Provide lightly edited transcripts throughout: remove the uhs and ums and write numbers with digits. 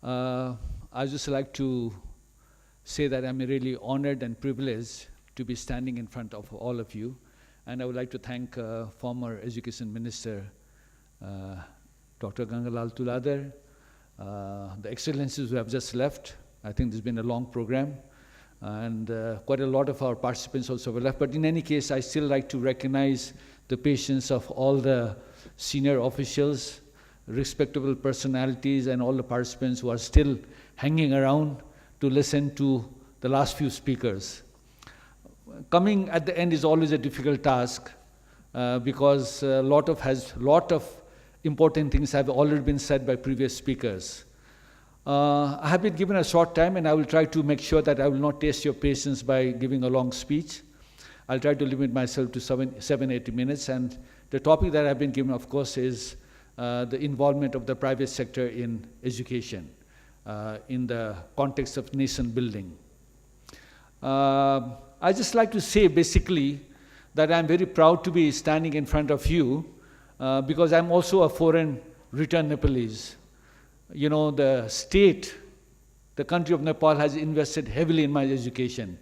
I'd just like to say that I'm really honored and privileged to be standing in front of all of you. And I would like to thank former Education Minister, Dr. Gangalal Tuladar, the Excellencies who have just left. I think there's been a long program, and quite a lot of our participants also have left. But in any case, I still like to recognize the patience of all the senior officials, respectable personalities, and all the participants who are still hanging around to listen to the last few speakers. Coming at the end is always a difficult task because a lot of important things have already been said by previous speakers. I have been given a short time, and I will try to make sure that I will not test your patience by giving a long speech. I'll try to limit myself to 7-8 minutes, and the topic that I've been given, of course, is the involvement of the private sector in education in the context of nation building. I just like to say basically that I'm very proud to be standing in front of you because I'm also a foreign return Nepalese. You know, the state, the country of Nepal has invested heavily in my education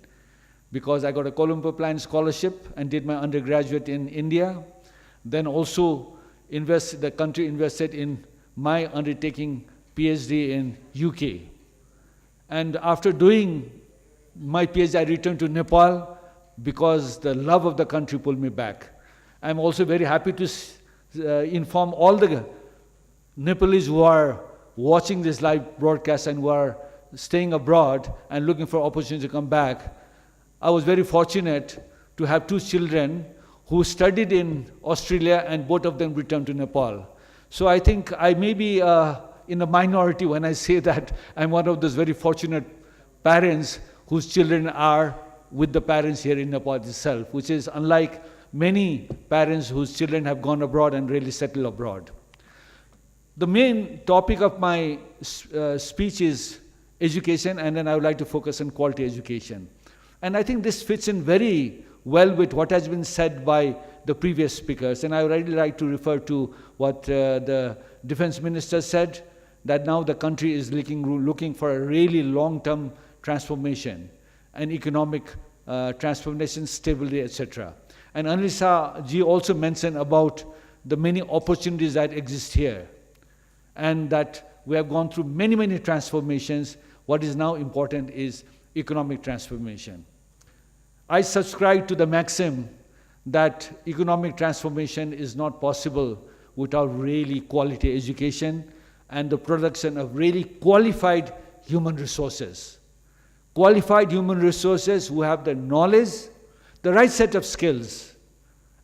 because I got a Colombo Plan scholarship and did my undergraduate in India. Then also the country invested in my undertaking PhD in UK. And after doing my PhD, I returned to Nepal because the love of the country pulled me back. I'm also very happy to inform all the Nepalese who are watching this live broadcast and who are staying abroad and looking for opportunity to come back. I was very fortunate to have 2 children who studied in Australia, and both of them returned to Nepal. So I think I may be in a minority when I say that I'm one of those very fortunate parents whose children are with the parents here in Nepal itself, which is unlike many parents whose children have gone abroad and really settled abroad. The main topic of my speech is education, and then I would like to focus on quality education. And I think this fits in very well with what has been said by the previous speakers. And I would really like to refer to what the Defense Minister said, that now the country is looking for a really long-term transformation and economic transformation, stability, etc. And Anilisa ji also mentioned about the many opportunities that exist here, and that we have gone through many, many transformations. What is now important is economic transformation. I subscribe to the maxim that economic transformation is not possible without really quality education and the production of really qualified human resources. Qualified human resources who have the knowledge, the right set of skills,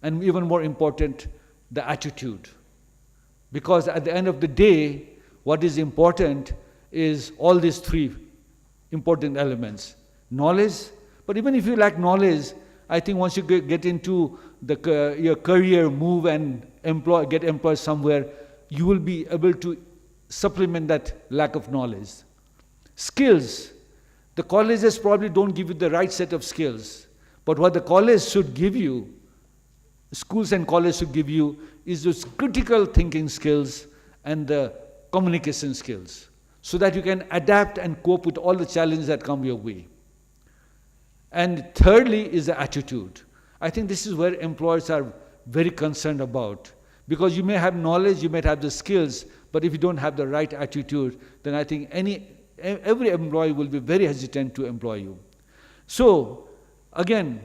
and even more important, the attitude. Because at the end of the day, what is important is all these 3 important elements. Knowledge, but even if you lack knowledge, I think once you get into your career move and get employed somewhere, you will be able to supplement that lack of knowledge. Skills. The colleges probably don't give you the right set of skills, but what the college should give you, schools and colleges should give you, is those critical thinking skills and the communication skills, so that you can adapt and cope with all the challenges that come your way. And thirdly is the attitude. I think this is where employers are very concerned about, because you may have knowledge, you may have the skills, but if you don't have the right attitude, then I think every employee will be very hesitant to employ you. So, again,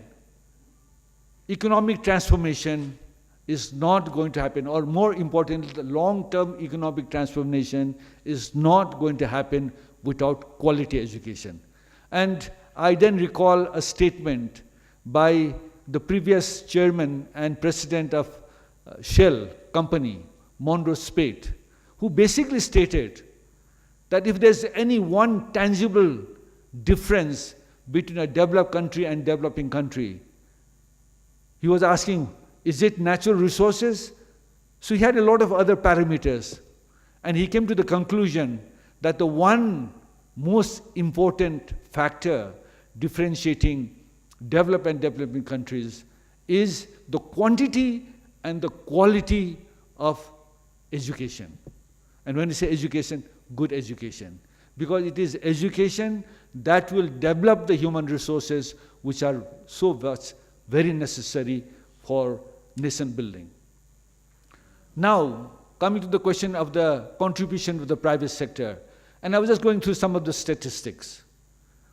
economic transformation is not going to happen, or more importantly, the long-term economic transformation is not going to happen without quality education. And I then recall a statement by the previous chairman and president of Shell company, Monroe Spate, who basically stated that if there's any one tangible difference between a developed country and developing country, he was asking, is it natural resources? So he had a lot of other parameters, and he came to the conclusion that the one most important factor differentiating developed and developing countries is the quantity and the quality of education. And when we say education, good education. because it is education that will develop the human resources which are so much very necessary for nation building. Now, coming to the question of the contribution of the private sector, and I was just going through some of the statistics.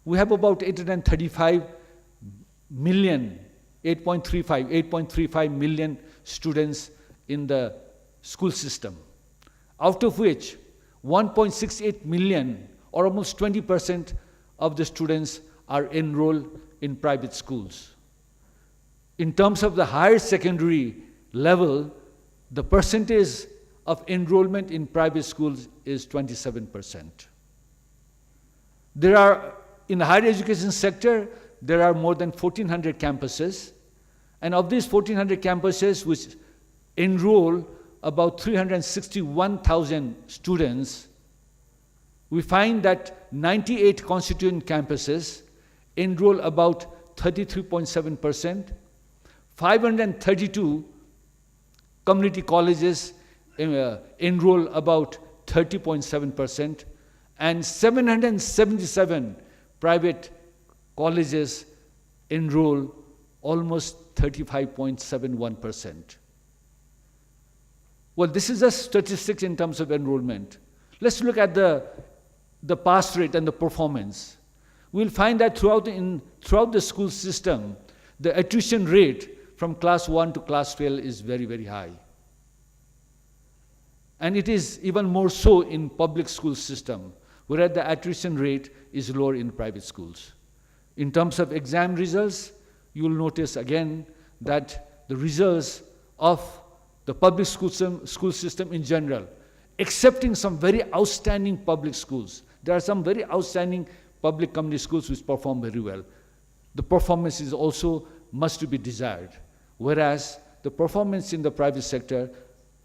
We have about 835 million, 8.35 million students in the school system, out of which 1.68 million, or almost 20% of the students, are enrolled in private schools. In terms of the higher secondary level, the percentage of enrollment in private schools is 27%. There are, in the higher education sector, there are more than 1,400 campuses, and of these 1,400 campuses which enroll about 361,000 students, we find that 98 constituent campuses enroll about 33.7%, 532 community colleges enroll about 30.7%, and 777 private colleges enroll almost 35.71%. Well, this is the statistics in terms of enrollment. Let's look at the pass rate and the performance. We'll find that throughout the school system, the attrition rate from class 1 to class 12 is very, very high. And it is even more so in public school system, whereas the attrition rate is lower in private schools. In terms of exam results, you will notice again that the results of the public school system in general, excepting some very outstanding public schools, there are some very outstanding public community schools which perform very well. The performance is also much to be desired, whereas the performance in the private sector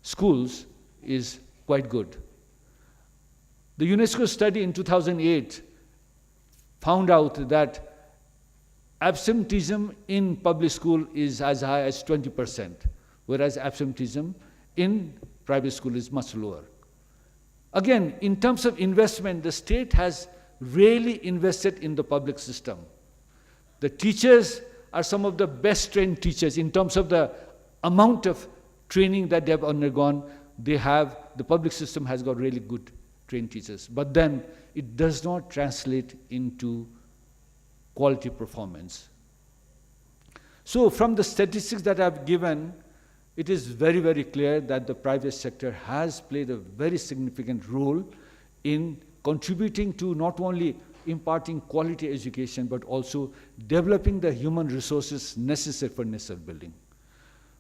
schools is quite good. The UNESCO study in 2008 found out that absenteeism in public school is as high as 20%, whereas absenteeism in private school is much lower. Again, in terms of investment, the state has really invested in the public system. The teachers are some of the best trained teachers in terms of the amount of training that they have undergone. The public system has got really good trained teachers, but then it does not translate into quality performance. So from the statistics that I've given, it is very, very clear that the private sector has played a very significant role in contributing to not only imparting quality education, but also developing the human resources necessary for nation building.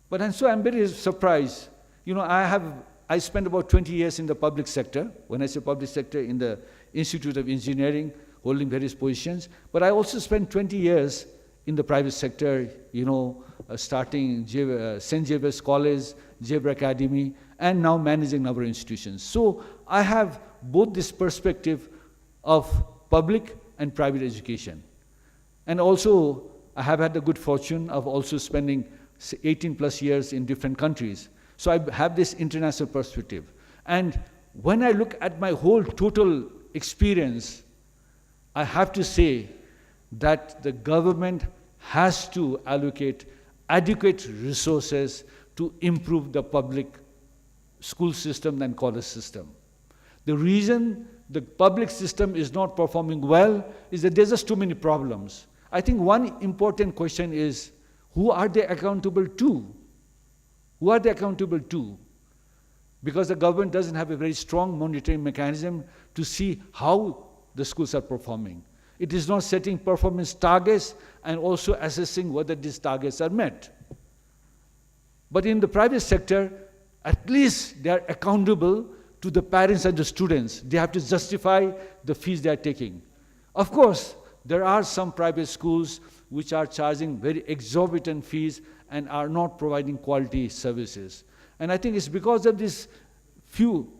But and so I'm very surprised. You know, I spent about 20 years in the public sector. When I say public sector, in the Institute of Engineering, holding various positions. But I also spent 20 years in the private sector, you know, starting St. Xavier's College, Xavier Academy, and now managing our institutions. So I have both this perspective of public and private education. And also, I have had the good fortune of also spending 18 plus years in different countries. So I have this international perspective. And when I look at my whole total experience, I have to say that the government has to allocate adequate resources to improve the public school system and college system. The reason the public system is not performing well is that there's just too many problems. I think one important question is, who are they accountable to? Who are they accountable to? Because the government doesn't have a very strong monitoring mechanism to see how the schools are performing. It is not setting performance targets and also assessing whether these targets are met. But in the private sector, at least they are accountable to the parents and the students. They have to justify the fees they are taking. Of course, there are some private schools which are charging very exorbitant fees and are not providing quality services. And I think it's because of this few,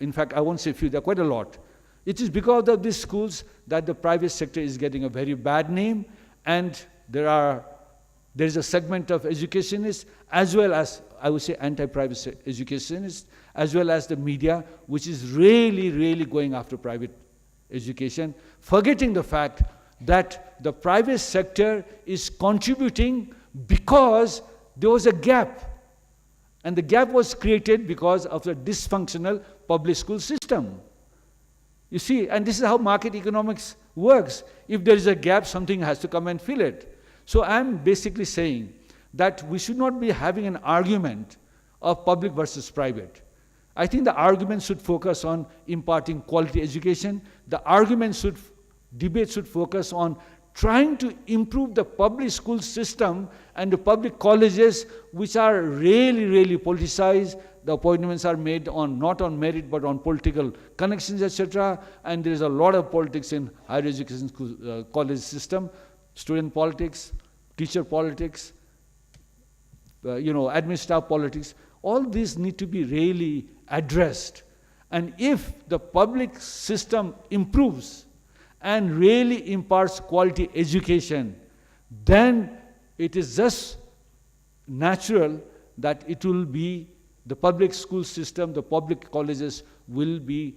in fact, I won't say few, there are quite a lot. It is because of these schools that the private sector is getting a very bad name, and there is a segment of educationists, as well as, I would say, anti-private educationists, as well as the media, which is really, really going after private education, forgetting the fact that the private sector is contributing because there was a gap. And the gap was created because of the dysfunctional public school system. You see, and this is how market economics works. If there is a gap, something has to come and fill it. So I'm basically saying that we should not be having an argument of public versus private. I think the argument should focus on imparting quality education. The debate should focus on trying to improve the public school system and the public colleges, which are really, really politicized. The appointments are made not on merit, but on political connections, etc. And there is a lot of politics in higher education college system, student politics, teacher politics, admin staff politics. All these need to be really addressed. And if the public system improves and really imparts quality education, then it is just natural that it will be the public school system, the public colleges will be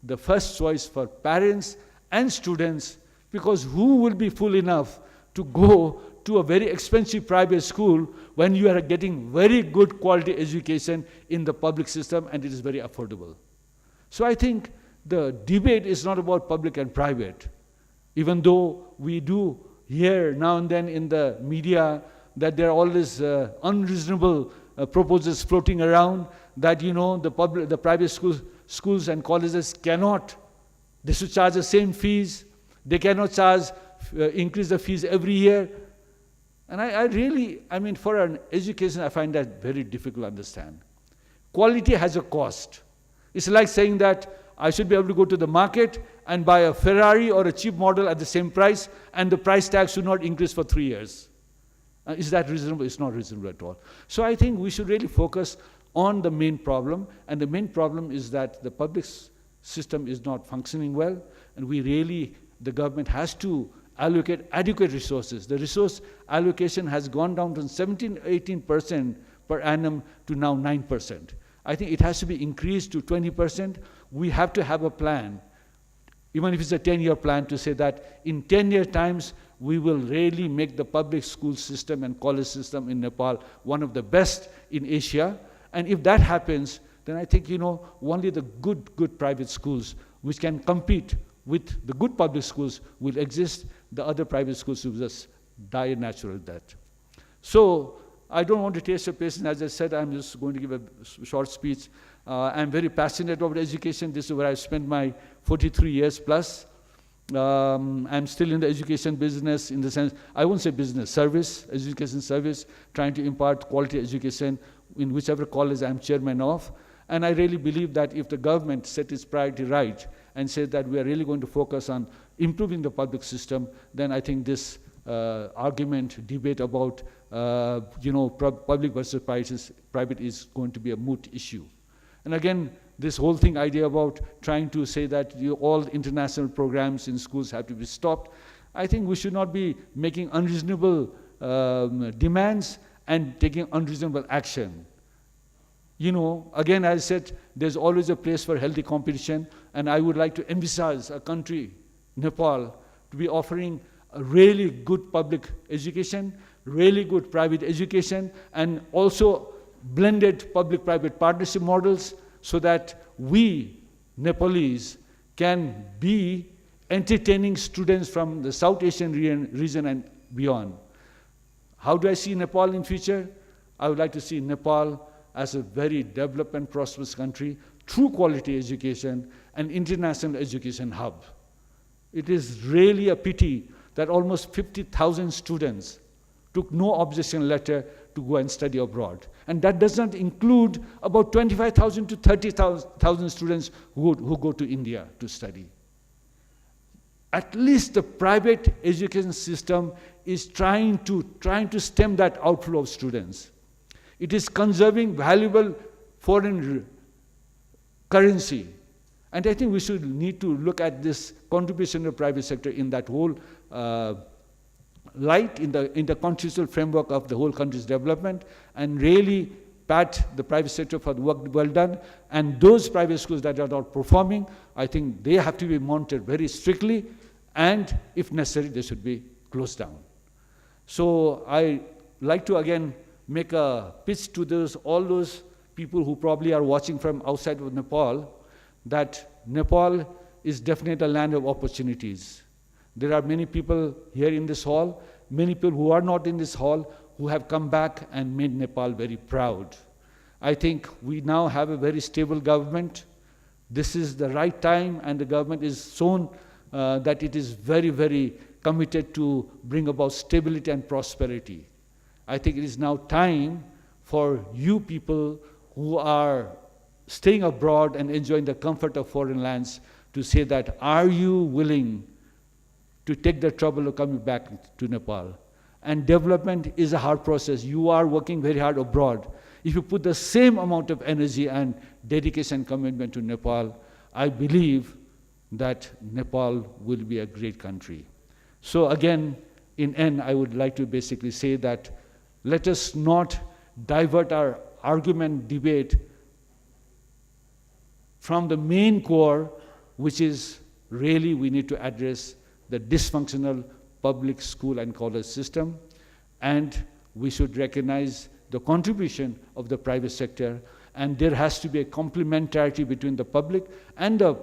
the first choice for parents and students, because who will be fool enough to go to a very expensive private school when you are getting very good quality education in the public system and it is very affordable? So I think the debate is not about public and private, even though we do hear now and then in the media that there are all these unreasonable proposals floating around that, the private schools and colleges they should charge the same fees, they cannot increase the fees every year. And I mean, for an education, I find that very difficult to understand. Quality has a cost. It's like saying that I should be able to go to the market and buy a Ferrari or a cheap model at the same price, and the price tag should not increase for 3 years. Is that reasonable? It's not reasonable at all. So I think we should really focus on the main problem, and the main problem is that the public system is not functioning well, and the government has to allocate adequate resources. The resource allocation has gone down from 17-18% per annum to now 9%. I think it has to be increased to 20%. We have to have a plan, even if it's a 10-year plan, to say that in 10-year times, we will really make the public school system and college system in Nepal one of the best in Asia. And if that happens, then I think, only the good private schools which can compete with the good public schools will exist. The other private schools will just die a natural death. So I don't want to taste your patience. As I said, I'm just going to give a short speech. I'm very passionate about education. This is where I've spent my 43 years plus. I'm still in the education business, in the sense, I won't say business, service, education service, trying to impart quality education in whichever college I'm chairman of. And I really believe that if the government set its priority right and said that we are really going to focus on improving the public system, then I think this debate about public versus private is going to be a moot issue. And again, this whole idea about trying to say that all international programs in schools have to be stopped, I think we should not be making unreasonable demands and taking unreasonable action. Again, as I said, there's always a place for healthy competition, and I would like to emphasize a country, Nepal, to be offering a really good public education, really good private education, and also blended public-private partnership models, so that we, Nepalese, can be entertaining students from the South Asian region and beyond. How do I see Nepal in future? I would like to see Nepal as a very developed and prosperous country, true quality education, and international education hub. It is really a pity that almost 50,000 students took no objection letter to go and study abroad. And that does not include about 25,000 to 30,000 students who go to India to study. At least the private education system is trying to stem that outflow of students. It is conserving valuable foreign currency. And I think we should need to look at this contribution of the private sector in that whole light, in the constitutional framework of the whole country's development, and really pat the private sector for the work well done, and those private schools that are not performing, I think they have to be monitored very strictly, and if necessary, they should be closed down. So I like to again make a pitch to all those people who probably are watching from outside of Nepal, that Nepal is definitely a land of opportunities. There are many people here in this hall, many people who are not in this hall, who have come back and made Nepal very proud. I think we now have a very stable government. This is the right time, and the government is shown that it is very, very committed to bring about stability and prosperity. I think it is now time for you people who are staying abroad and enjoying the comfort of foreign lands to say that, are you willing to take the trouble of coming back to Nepal? And development is a hard process. You are working very hard abroad. If you put the same amount of energy and dedication and commitment to Nepal, I believe that Nepal will be a great country. So again, in end, I would like to basically say that let us not divert our argument debate from the main core, which is really we need to address the dysfunctional public school and college system, and we should recognize the contribution of the private sector, and there has to be a complementarity between the public and the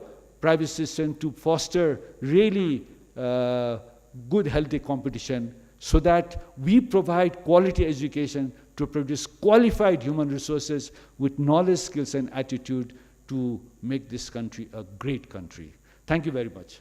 private system to foster really good, healthy competition, so that we provide quality education to produce qualified human resources with knowledge, skills, and attitude to make this country a great country. Thank you very much.